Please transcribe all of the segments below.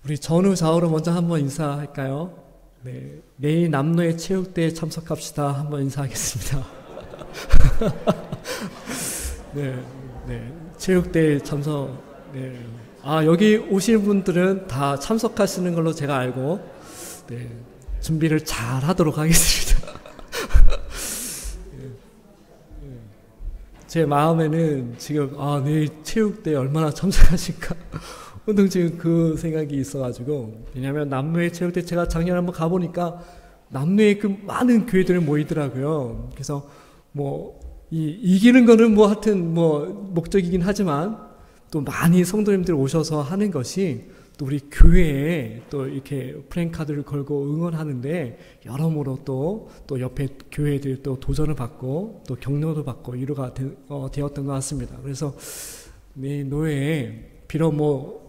우리 전후 좌우로 먼저 한번 인사할까요? 네, 내일 남로의 체육대회에 참석합시다. 한번 인사하겠습니다. 네, 체육대회 참석. 네. 여기 오신 분들은 다 참석하시는 걸로 제가 알고, 네, 준비를 잘 하도록 하겠습니다. 제 마음에는 지금, 내일 체육대회 얼마나 참석하실까. 보통 지금 그 생각이 있어가지고, 왜냐면 남로의 체육대 제가 작년에 한번 가보니까 남로에 그 많은 교회들이 모이더라고요. 그래서 이기는 거는 하여튼 목적이긴 하지만 또 많이 성도님들 오셔서 하는 것이 또 우리 교회에 또 이렇게 플랜카드를 걸고 응원하는데 여러모로 또 옆에 교회들이 또 도전을 받고 또 격려도 받고 위로가 되었던 것 같습니다. 그래서 네 노예에 비록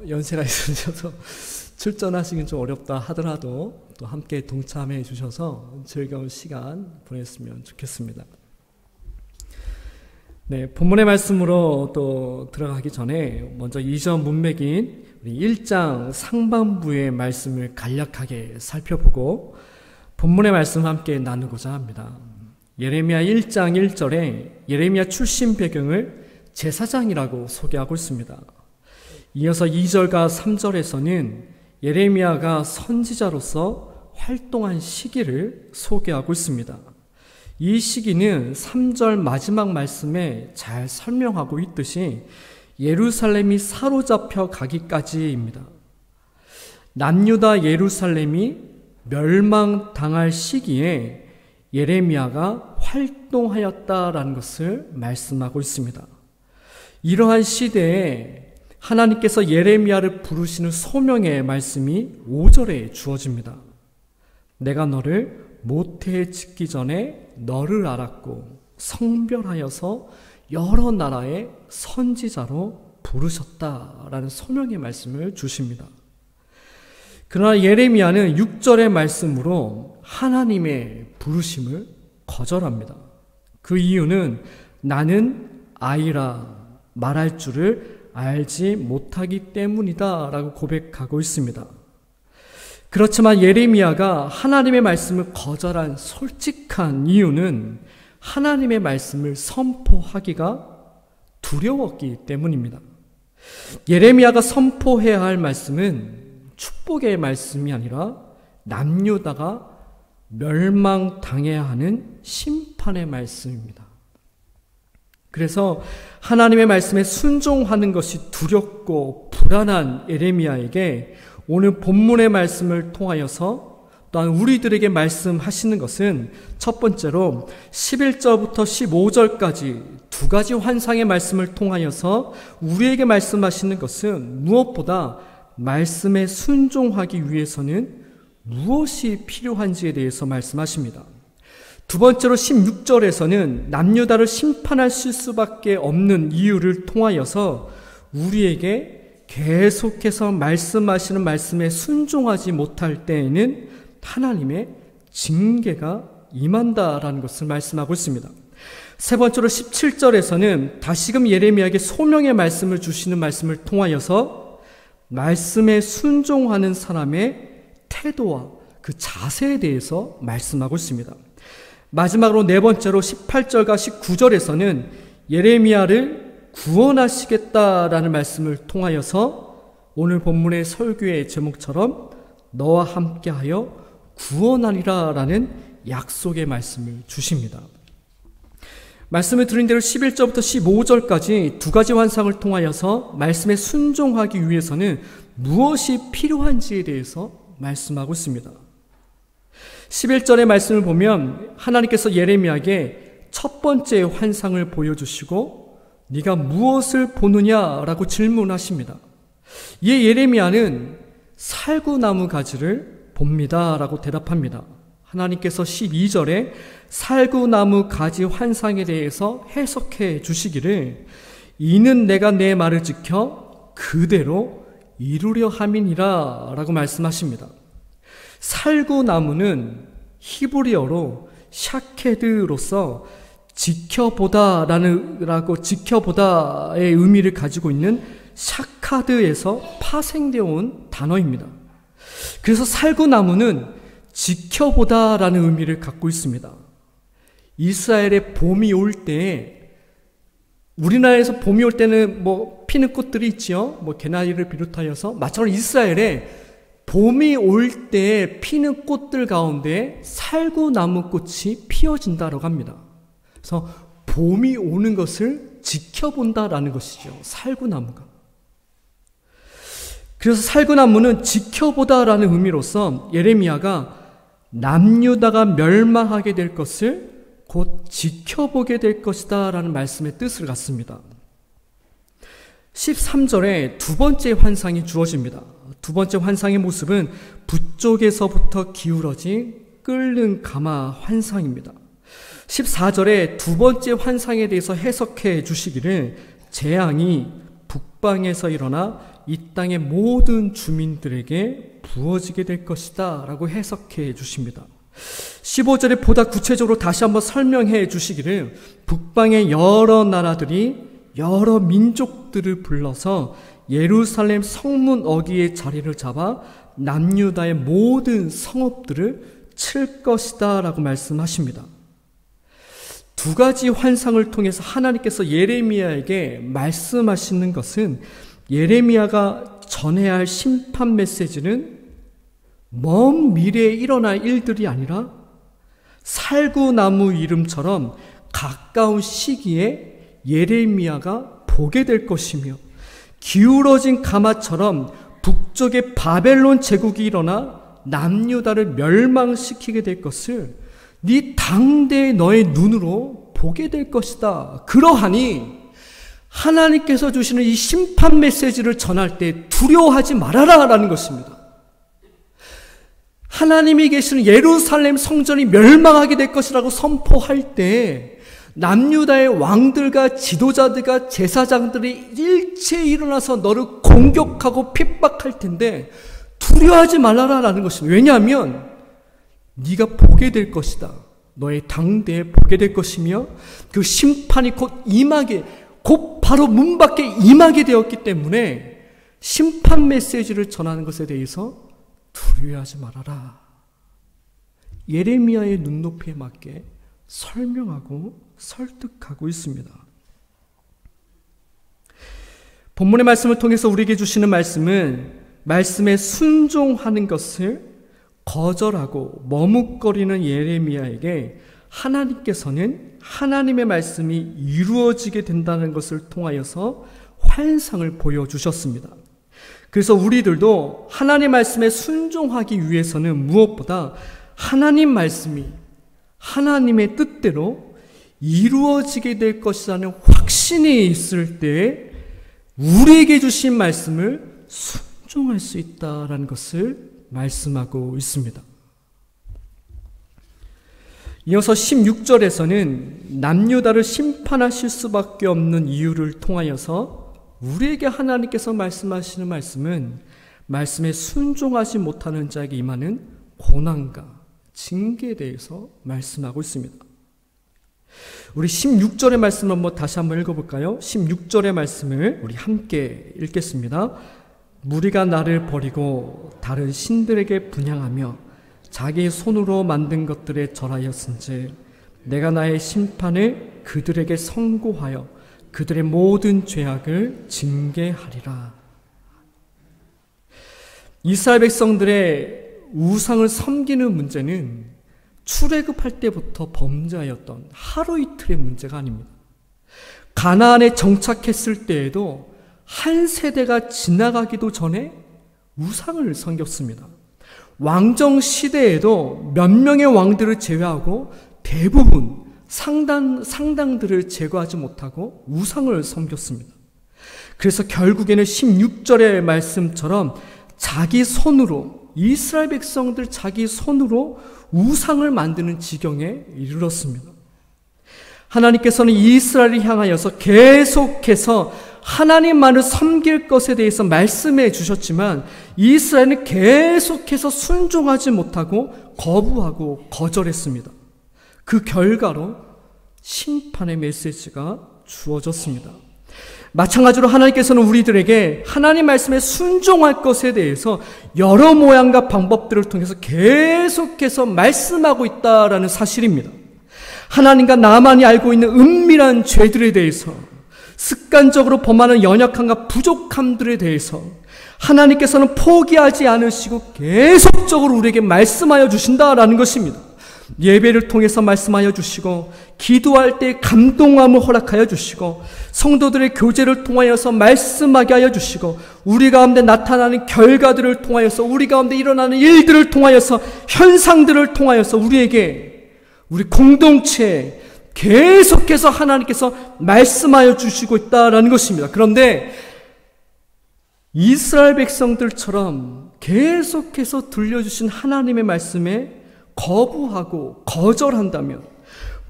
연세가 있으셔서 출전하시긴 좀 어렵다 하더라도 또 함께 동참해 주셔서 즐거운 시간 보냈으면 좋겠습니다. 네, 본문의 말씀으로 또 들어가기 전에 먼저 이전 문맥인 우리 1장 상반부의 말씀을 간략하게 살펴보고 본문의 말씀을 함께 나누고자 합니다. 예레미야 1장 1절에 예레미야 출신 배경을 제사장이라고 소개하고 있습니다. 이어서 2절과 3절에서는 예레미야가 선지자로서 활동한 시기를 소개하고 있습니다. 이 시기는 3절 마지막 말씀에 잘 설명하고 있듯이 예루살렘이 사로잡혀 가기까지입니다. 남유다 예루살렘이 멸망당할 시기에 예레미야가 활동하였다라는 것을 말씀하고 있습니다. 이러한 시대에 하나님께서 예레미야를 부르시는 소명의 말씀이 5절에 주어집니다. 내가 너를 모태에 짓기 전에 너를 알았고 성별하여서 여러 나라의 선지자로 부르셨다라는 소명의 말씀을 주십니다. 그러나 예레미야는 6절의 말씀으로 하나님의 부르심을 거절합니다. 그 이유는 나는 아이라 말할 줄을 알지 못하기 때문이다 라고 고백하고 있습니다. 그렇지만 예레미야가 하나님의 말씀을 거절한 솔직한 이유는 하나님의 말씀을 선포하기가 두려웠기 때문입니다. 예레미야가 선포해야 할 말씀은 축복의 말씀이 아니라 남유다가 멸망당해야 하는 심판의 말씀입니다. 그래서 하나님의 말씀에 순종하는 것이 두렵고 불안한 예레미야에게 오늘 본문의 말씀을 통하여서 또한 우리들에게 말씀하시는 것은 첫 번째로 11절부터 15절까지 두 가지 환상의 말씀을 통하여서 우리에게 말씀하시는 것은 무엇보다 말씀에 순종하기 위해서는 무엇이 필요한지에 대해서 말씀하십니다. 두 번째로 16절에서는 남유다를 심판하실 수밖에 없는 이유를 통하여서 우리에게 계속해서 말씀하시는 말씀에 순종하지 못할 때에는 하나님의 징계가 임한다라는 것을 말씀하고 있습니다. 세 번째로 17절에서는 다시금 예레미야에게 소명의 말씀을 주시는 말씀을 통하여서 말씀에 순종하는 사람의 태도와 그 자세에 대해서 말씀하고 있습니다. 마지막으로 네 번째로 18절과 19절에서는 예레미야를 구원하시겠다라는 말씀을 통하여서 오늘 본문의 설교의 제목처럼 너와 함께하여 구원하리라 라는 약속의 말씀을 주십니다. 말씀을 드린 대로 11절부터 15절까지 두 가지 환상을 통하여서 말씀에 순종하기 위해서는 무엇이 필요한지에 대해서 말씀하고 있습니다. 11절의 말씀을 보면 하나님께서 예레미야에게 첫 번째 환상을 보여주시고 네가 무엇을 보느냐라고 질문하십니다. 이에 예레미야는 살구나무 가지를 봅니다 라고 대답합니다. 하나님께서 12절에 살구나무 가지 환상에 대해서 해석해 주시기를 이는 내가 내 말을 지켜 그대로 이루려 함이니라 라고 말씀하십니다. 살구나무는 히브리어로 샤케드로서 지켜보다라는 지켜보다의 의미를 가지고 있는 샤카드에서 파생되어 온 단어입니다. 그래서 살구나무는 지켜보다라는 의미를 갖고 있습니다. 이스라엘의 봄이 올 때, 우리나라에서 봄이 올 때는 피는 꽃들이 있지요. 개나리를 비롯하여서 마찬가지로 이스라엘에 봄이 올 때 피는 꽃들 가운데 살구나무 꽃이 피어진다라고 합니다. 그래서 봄이 오는 것을 지켜본다라는 것이죠. 살구나무가. 그래서 살구나무는 지켜보다라는 의미로서 예레미야가 남유다가 멸망하게 될 것을 곧 지켜보게 될 것이다 라는 말씀의 뜻을 갖습니다. 13절에 두 번째 환상이 주어집니다. 두 번째 환상의 모습은 북쪽에서부터 기울어진 끓는 가마 환상입니다. 14절에 두 번째 환상에 대해서 해석해 주시기를 재앙이 북방에서 일어나 이 땅의 모든 주민들에게 부어지게 될 것이다 라고 해석해 주십니다. 15절에 보다 구체적으로 다시 한번 설명해 주시기를 북방의 여러 나라들이 여러 민족들을 불러서 예루살렘 성문 어귀의 자리를 잡아 남유다의 모든 성읍들을 칠 것이다 라고 말씀하십니다. 두 가지 환상을 통해서 하나님께서 예레미야에게 말씀하시는 것은 예레미야가 전해야 할 심판 메시지는 먼 미래에 일어날 일들이 아니라 살구나무 이름처럼 가까운 시기에 예레미야가 보게 될 것이며 기울어진 가마처럼 북쪽에 바벨론 제국이 일어나 남유다를 멸망시키게 될 것을 네 당대의 너의 눈으로 보게 될 것이다. 그러하니 하나님께서 주시는 이 심판 메시지를 전할 때 두려워하지 말아라 라는 것입니다. 하나님이 계시는 예루살렘 성전이 멸망하게 될 것이라고 선포할 때 남유다의 왕들과 지도자들과 제사장들이 일체에 일어나서 너를 공격하고 핍박할 텐데 두려워하지 말아라 라는 것입니다. 왜냐하면 네가 보게 될 것이다. 너의 당대에 보게 될 것이며 그 심판이 곧 바로 문 밖에 임하게 되었기 때문에 심판 메시지를 전하는 것에 대해서 두려워하지 말아라. 예레미야의 눈높이에 맞게 설명하고 설득하고 있습니다. 본문의 말씀을 통해서 우리에게 주시는 말씀은 말씀에 순종하는 것을 거절하고 머뭇거리는 예레미야에게 하나님께서는 하나님의 말씀이 이루어지게 된다는 것을 통하여서 환상을 보여주셨습니다. 그래서 우리들도 하나님의 말씀에 순종하기 위해서는 무엇보다 하나님 말씀이 하나님의 뜻대로 이루어지게 될 것이라는 확신이 있을 때 우리에게 주신 말씀을 순종할 수 있다라는 것을 말씀하고 있습니다. 이어서 16절에서는 남유다를 심판하실 수밖에 없는 이유를 통하여서 우리에게 하나님께서 말씀하시는 말씀은 말씀에 순종하지 못하는 자에게 임하는 고난과 징계에 대해서 말씀하고 있습니다. 우리 16절의 말씀을 다시 한번 읽어볼까요? 16절의 말씀을 우리 함께 읽겠습니다. 무리가 나를 버리고 다른 신들에게 분향하며 자기 손으로 만든 것들에 절하였은즉 내가 나의 심판을 그들에게 선고하여 그들의 모든 죄악을 징계하리라. 이스라엘 백성들의 우상을 섬기는 문제는 출애굽할 때부터 범죄하였던 하루 이틀의 문제가 아닙니다. 가나안에 정착했을 때에도 한 세대가 지나가기도 전에 우상을 섬겼습니다. 왕정 시대에도 몇 명의 왕들을 제외하고 대부분 상당들을 제거하지 못하고 우상을 섬겼습니다. 그래서 결국에는 16절의 말씀처럼 자기 손으로 이스라엘 백성들 자기 손으로 우상을 만드는 지경에 이르렀습니다. 하나님께서는 이스라엘을 향하여서 계속해서 하나님만을 섬길 것에 대해서 말씀해 주셨지만 이스라엘은 계속해서 순종하지 못하고 거부하고 거절했습니다. 그 결과로 심판의 메시지가 주어졌습니다. 마찬가지로 하나님께서는 우리들에게 하나님 말씀에 순종할 것에 대해서 여러 모양과 방법들을 통해서 계속해서 말씀하고 있다라는 사실입니다. 하나님과 나만이 알고 있는 은밀한 죄들에 대해서, 습관적으로 범하는 연약함과 부족함들에 대해서 하나님께서는 포기하지 않으시고 계속적으로 우리에게 말씀하여 주신다라는 것입니다. 예배를 통해서 말씀하여 주시고, 기도할 때 감동함을 허락하여 주시고, 성도들의 교제를 통하여서 말씀하게 하여 주시고, 우리 가운데 나타나는 결과들을 통하여서, 우리 가운데 일어나는 일들을 통하여서, 현상들을 통하여서 우리에게, 우리 공동체에 계속해서 하나님께서 말씀하여 주시고 있다라는 것입니다. 그런데 이스라엘 백성들처럼 계속해서 들려주신 하나님의 말씀에 거부하고 거절한다면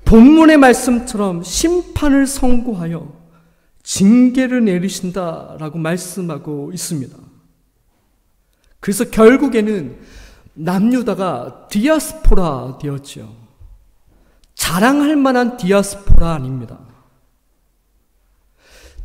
본문의 말씀처럼 심판을 선고하여 징계를 내리신다라고 말씀하고 있습니다. 그래서 결국에는 남유다가 디아스포라 되었죠. 자랑할 만한 디아스포라 아닙니다.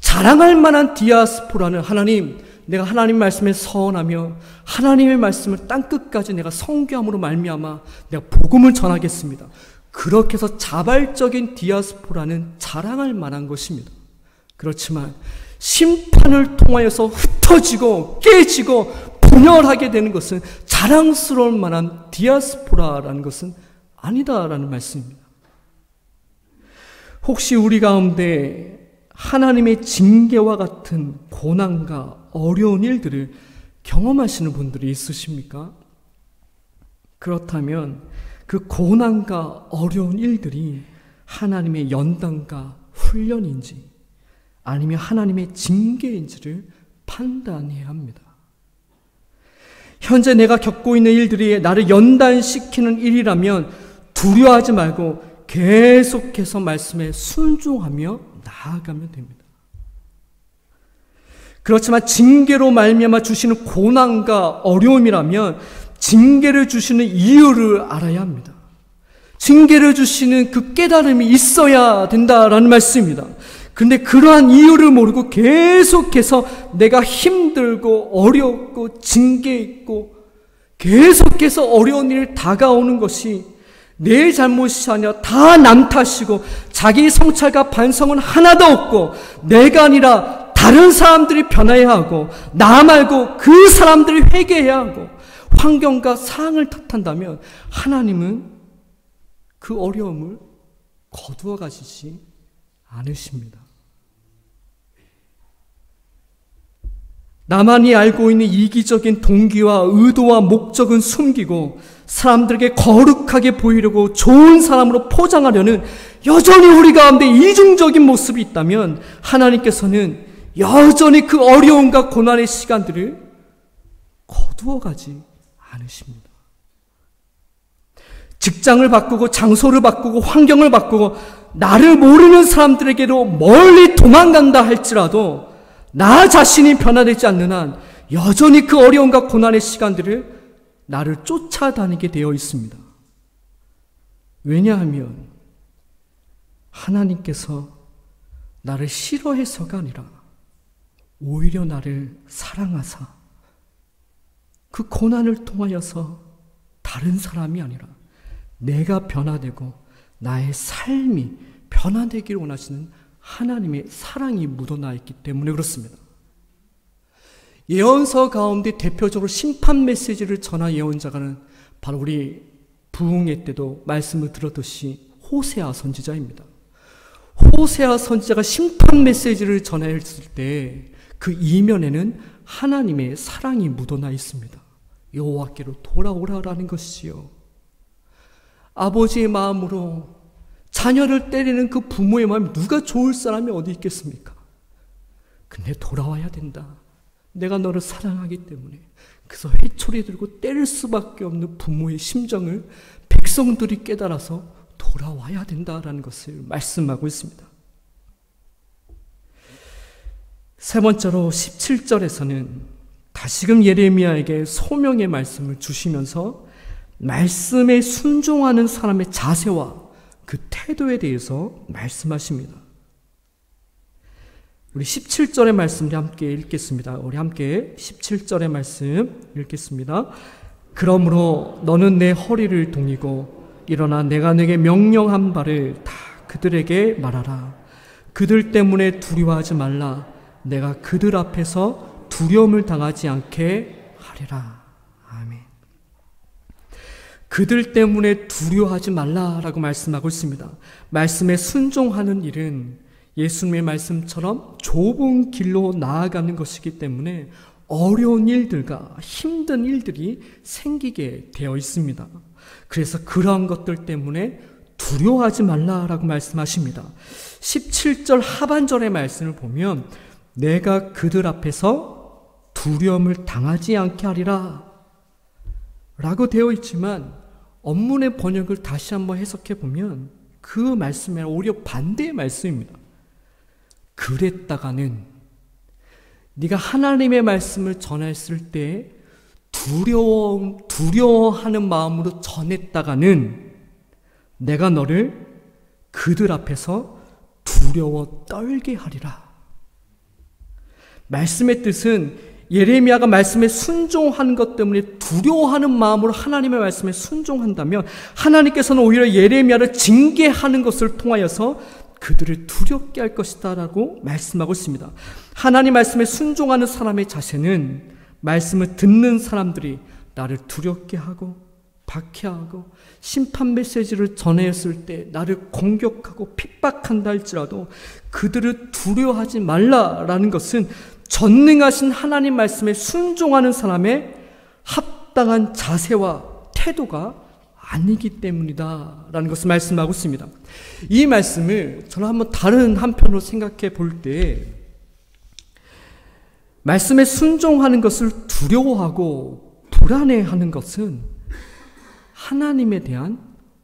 자랑할 만한 디아스포라는 하나님, 내가 하나님 말씀에 서원하며 하나님의 말씀을 땅끝까지 내가 선교함으로 말미암아 내가 복음을 전하겠습니다. 그렇게 해서 자발적인 디아스포라는 자랑할 만한 것입니다. 그렇지만 심판을 통하여서 흩어지고 깨지고 분열하게 되는 것은 자랑스러울 만한 디아스포라라는 것은 아니다라는 말씀입니다. 혹시 우리 가운데 하나님의 징계와 같은 고난과 어려운 일들을 경험하시는 분들이 있으십니까? 그렇다면 그 고난과 어려운 일들이 하나님의 연단과 훈련인지 아니면 하나님의 징계인지를 판단해야 합니다. 현재 내가 겪고 있는 일들이 나를 연단시키는 일이라면 두려워하지 말고 계속해서 말씀에 순종하며 나아가면 됩니다. 그렇지만 징계로 말미암아 주시는 고난과 어려움이라면 징계를 주시는 이유를 알아야 합니다. 징계를 주시는 그 깨달음이 있어야 된다라는 말씀입니다. 근데 그러한 이유를 모르고 계속해서 내가 힘들고 어렵고 징계 있고 계속해서 어려운 일이 다가오는 것이 내 잘못이 아니라 다 남 탓이고 자기 성찰과 반성은 하나도 없고 내가 아니라 다른 사람들이 변화해야 하고 나 말고 그 사람들이 회개해야 하고 환경과 상황을 탓한다면 하나님은 그 어려움을 거두어 가시지 않으십니다. 나만이 알고 있는 이기적인 동기와 의도와 목적은 숨기고 사람들에게 거룩하게 보이려고 좋은 사람으로 포장하려는 여전히 우리 가운데 이중적인 모습이 있다면 하나님께서는 여전히 그 어려움과 고난의 시간들을 거두어가지 않으십니다. 직장을 바꾸고 장소를 바꾸고 환경을 바꾸고 나를 모르는 사람들에게로 멀리 도망간다 할지라도 나 자신이 변화되지 않는 한 여전히 그 어려움과 고난의 시간들을 나를 쫓아다니게 되어 있습니다. 왜냐하면 하나님께서 나를 싫어해서가 아니라 오히려 나를 사랑하사 그 고난을 통하여서 다른 사람이 아니라 내가 변화되고 나의 삶이 변화되기를 원하시는 하나님의 사랑이 묻어나 있기 때문에 그렇습니다. 예언서 가운데 대표적으로 심판 메시지를 전한 예언자가는 바로 우리 부흥회 때도 말씀을 들었듯이 호세아 선지자입니다. 호세아 선지자가 심판 메시지를 전했을 때 그 이면에는 하나님의 사랑이 묻어나 있습니다. 여호와께로 돌아오라라는 것이지요. 아버지의 마음으로 자녀를 때리는 그 부모의 마음이 누가 좋을 사람이 어디 있겠습니까? 근데 돌아와야 된다. 내가 너를 사랑하기 때문에. 그래서 회초리 들고 때릴 수밖에 없는 부모의 심정을 백성들이 깨달아서 돌아와야 된다라는 것을 말씀하고 있습니다. 세 번째로 17절에서는 다시금 예레미야에게 소명의 말씀을 주시면서 말씀에 순종하는 사람의 자세와 그 태도에 대해서 말씀하십니다. 우리 17절의 말씀 우리 함께 읽겠습니다. 우리 함께 17절의 말씀 읽겠습니다. 그러므로 너는 내 허리를 동이고 일어나 내가 내게 명령한 바를 다 그들에게 말하라. 그들 때문에 두려워하지 말라. 내가 그들 앞에서 두려움을 당하지 않게 하리라. 아멘. 그들 때문에 두려워하지 말라라고 말씀하고 있습니다. 말씀에 순종하는 일은 예수님의 말씀처럼 좁은 길로 나아가는 것이기 때문에 어려운 일들과 힘든 일들이 생기게 되어 있습니다. 그래서 그러한 것들 때문에 두려워하지 말라라고 말씀하십니다. 17절 하반절의 말씀을 보면 내가 그들 앞에서 두려움을 당하지 않게 하리라 라고 되어 있지만 원문의 번역을 다시 한번 해석해 보면 그 말씀에 오히려 반대의 말씀입니다. 그랬다가는 네가 하나님의 말씀을 전했을 때 두려워하는 마음으로 전했다가는 내가 너를 그들 앞에서 두려워 떨게 하리라. 말씀의 뜻은 예레미야가 말씀에 순종하는 것 때문에 두려워하는 마음으로 하나님의 말씀에 순종한다면 하나님께서는 오히려 예레미야를 징계하는 것을 통하여서 그들을 두렵게 할 것이다 라고 말씀하고 있습니다. 하나님 말씀에 순종하는 사람의 자세는 말씀을 듣는 사람들이 나를 두렵게 하고 박해하고 심판 메시지를 전했을 때 나를 공격하고 핍박한다 할지라도 그들을 두려워하지 말라라는 것은 전능하신 하나님 말씀에 순종하는 사람의 합당한 자세와 태도가 아니기 때문이다 라는 것을 말씀하고 있습니다. 이 말씀을 저는 한번 다른 한편으로 생각해 볼 때 말씀에 순종하는 것을 두려워하고 불안해하는 것은 하나님에 대한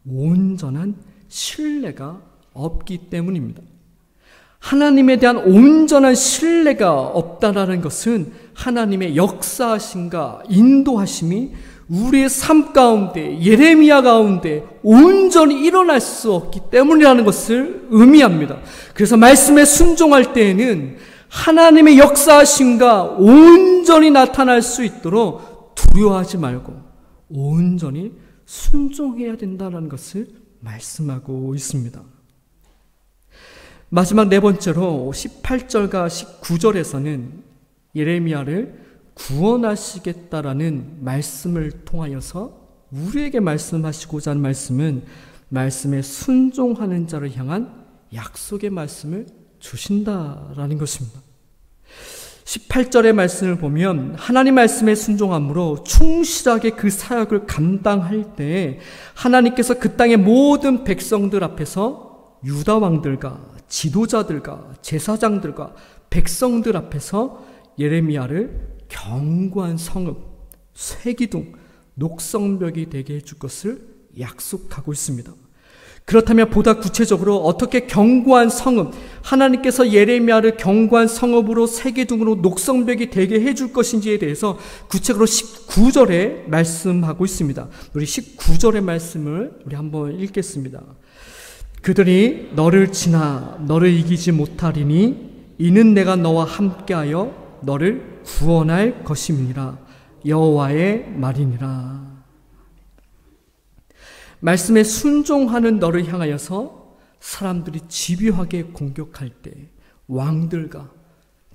온전한 신뢰가 없기 때문입니다. 하나님에 대한 온전한 신뢰가 없다라는 것은 하나님의 역사하심과 인도하심이 우리의 삶 가운데 예레미야 가운데 온전히 일어날 수 없기 때문이라는 것을 의미합니다. 그래서 말씀에 순종할 때에는 하나님의 역사하심과 온전히 나타날 수 있도록 두려워하지 말고 온전히 순종해야 된다는 것을 말씀하고 있습니다. 마지막 네 번째로 18절과 19절에서는 예레미야를 구원하시겠다라는 말씀을 통하여서 우리에게 말씀하시고자 하는 말씀은 말씀에 순종하는 자를 향한 약속의 말씀을 주신다라는 것입니다. 18절의 말씀을 보면 하나님 말씀에 순종함으로 충실하게 그 사역을 감당할 때 하나님께서 그 땅의 모든 백성들 앞에서 유다 왕들과 지도자들과 제사장들과 백성들 앞에서 예레미야를 견고한 성읍, 쇠기둥, 녹성벽이 되게 해줄 것을 약속하고 있습니다. 그렇다면 보다 구체적으로 어떻게 견고한 성읍, 하나님께서 예레미야를 견고한 성읍으로 쇠기둥으로 녹성벽이 되게 해줄 것인지에 대해서 구체적으로 19절에 말씀하고 있습니다. 우리 19절의 말씀을 우리 한번 읽겠습니다. 그들이 너를 지나 너를 이기지 못하리니 이는 내가 너와 함께하여 너를 구원할 것임이니라. 여호와의 말이니라. 말씀에 순종하는 너를 향하여서 사람들이 집요하게 공격할 때 왕들과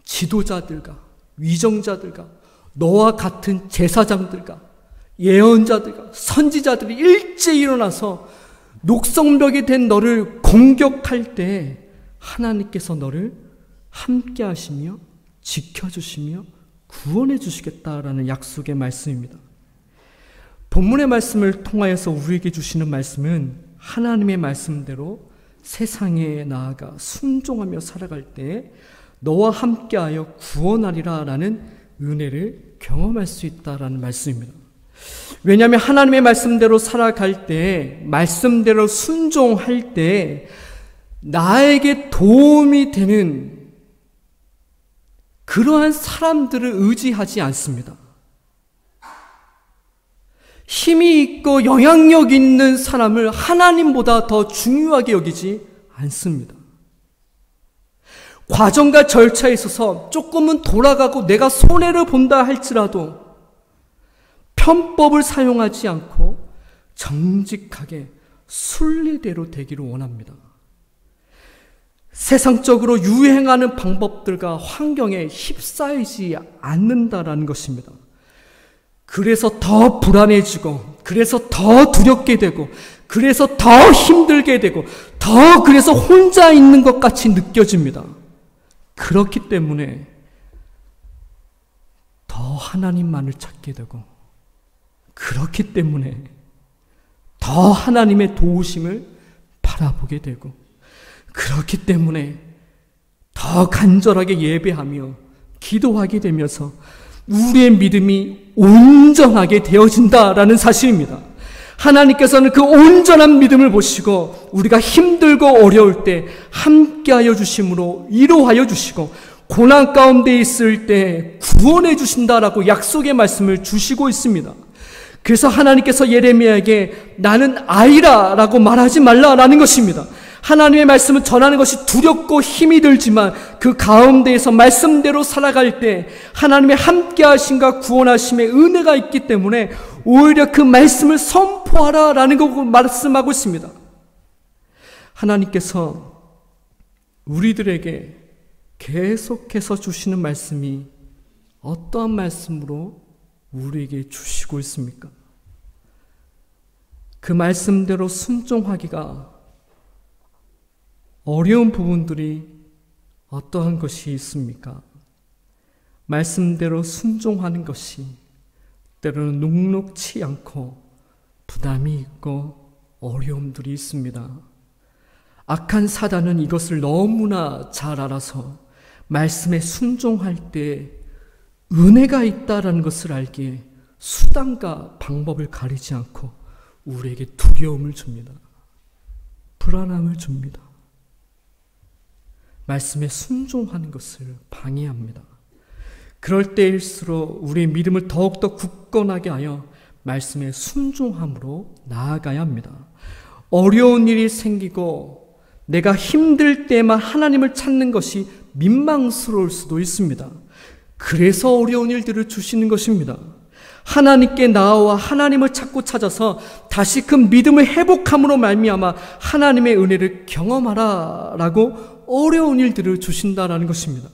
지도자들과 위정자들과 너와 같은 제사장들과 예언자들과 선지자들이 일제히 일어나서 녹성벽이 된 너를 공격할 때 하나님께서 너를 함께 하시며 지켜주시며 구원해 주시겠다라는 약속의 말씀입니다. 본문의 말씀을 통하여서 우리에게 주시는 말씀은 하나님의 말씀대로 세상에 나아가 순종하며 살아갈 때 너와 함께하여 구원하리라 라는 은혜를 경험할 수 있다라는 말씀입니다. 왜냐하면 하나님의 말씀대로 살아갈 때, 말씀대로 순종할 때 나에게 도움이 되는 그러한 사람들을 의지하지 않습니다. 힘이 있고 영향력 있는 사람을 하나님보다 더 중요하게 여기지 않습니다. 과정과 절차에 있어서 조금은 돌아가고 내가 손해를 본다 할지라도 편법을 사용하지 않고 정직하게 순리대로 되기를 원합니다. 세상적으로 유행하는 방법들과 환경에 휩싸이지 않는다라는 것입니다. 그래서 더 불안해지고, 그래서 더 두렵게 되고, 그래서 더 힘들게 되고, 더 그래서 혼자 있는 것 같이 느껴집니다. 그렇기 때문에 더 하나님만을 찾게 되고, 그렇기 때문에 더 하나님의 도우심을 바라보게 되고, 그렇기 때문에 더 간절하게 예배하며 기도하게 되면서 우리의 믿음이 온전하게 되어진다라는 사실입니다. 하나님께서는 그 온전한 믿음을 보시고 우리가 힘들고 어려울 때 함께하여 주심으로 위로하여 주시고 고난 가운데 있을 때 구원해 주신다라고 약속의 말씀을 주시고 있습니다. 그래서 하나님께서 예레미야에게 나는 아이라 라고 말하지 말라라는 것입니다. 하나님의 말씀을 전하는 것이 두렵고 힘이 들지만 그 가운데에서 말씀대로 살아갈 때 하나님의 함께하심과 구원하심의 은혜가 있기 때문에 오히려 그 말씀을 선포하라라는 거 말씀하고 있습니다. 하나님께서 우리들에게 계속해서 주시는 말씀이 어떠한 말씀으로 우리에게 주시고 있습니까? 그 말씀대로 순종하기가 어려운 부분들이 어떠한 것이 있습니까? 말씀대로 순종하는 것이 때로는 녹록치 않고 부담이 있고 어려움들이 있습니다. 악한 사단은 이것을 너무나 잘 알아서 말씀에 순종할 때 은혜가 있다라는 것을 알기에 수단과 방법을 가리지 않고 우리에게 두려움을 줍니다. 불안함을 줍니다. 말씀에 순종하는 것을 방해합니다. 그럴 때일수록 우리의 믿음을 더욱더 굳건하게 하여 말씀에 순종함으로 나아가야 합니다. 어려운 일이 생기고 내가 힘들 때만 하나님을 찾는 것이 민망스러울 수도 있습니다. 그래서 어려운 일들을 주시는 것입니다. 하나님께 나아와 하나님을 찾아서 다시 그 믿음을 회복함으로 말미암아 하나님의 은혜를 경험하라라고 어려운 일들을 주신다라는 것입니다.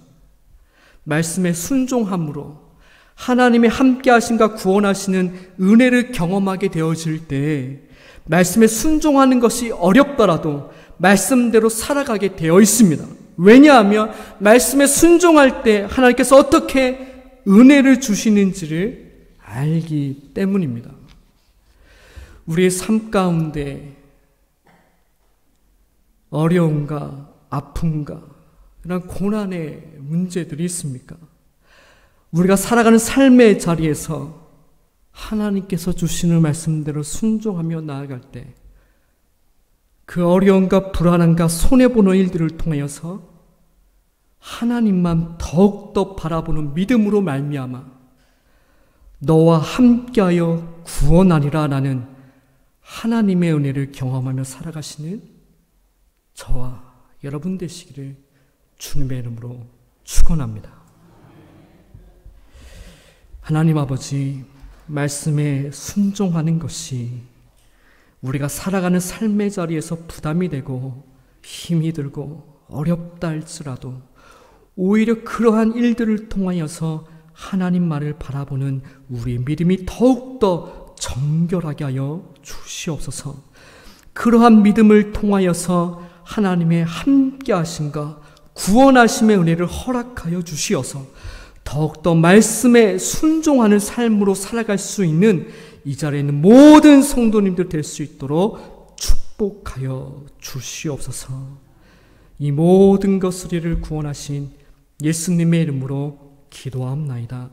말씀에 순종함으로 하나님의 함께하심과 구원하시는 은혜를 경험하게 되어질 때 말씀에 순종하는 것이 어렵더라도 말씀대로 살아가게 되어 있습니다. 왜냐하면 말씀에 순종할 때 하나님께서 어떻게 은혜를 주시는지를 알기 때문입니다. 우리의 삶 가운데 어려움과 아픔과 이런 고난의 문제들이 있습니까? 우리가 살아가는 삶의 자리에서 하나님께서 주시는 말씀대로 순종하며 나아갈 때 그 어려움과 불안함과 손해보는 일들을 통하여서 하나님만 더욱더 바라보는 믿음으로 말미암아 너와 함께하여 구원하리라 라는 하나님의 은혜를 경험하며 살아가시는 저와 여러분 되시기를 주님의 이름으로 축원합니다. 하나님 아버지, 말씀에 순종하는 것이 우리가 살아가는 삶의 자리에서 부담이 되고 힘이 들고 어렵다 할지라도 오히려 그러한 일들을 통하여서 하나님 말을 바라보는 우리의 믿음이 더욱더 정결하게 하여 주시옵소서. 그러한 믿음을 통하여서 하나님의 함께하심과 구원하심의 은혜를 허락하여 주시어서 더욱더 말씀에 순종하는 삶으로 살아갈 수 있는 이 자리에 있는 모든 성도님들 될 수 있도록 축복하여 주시옵소서. 이 모든 것을 구원하신 예수님의 이름으로 기도하옵나이다.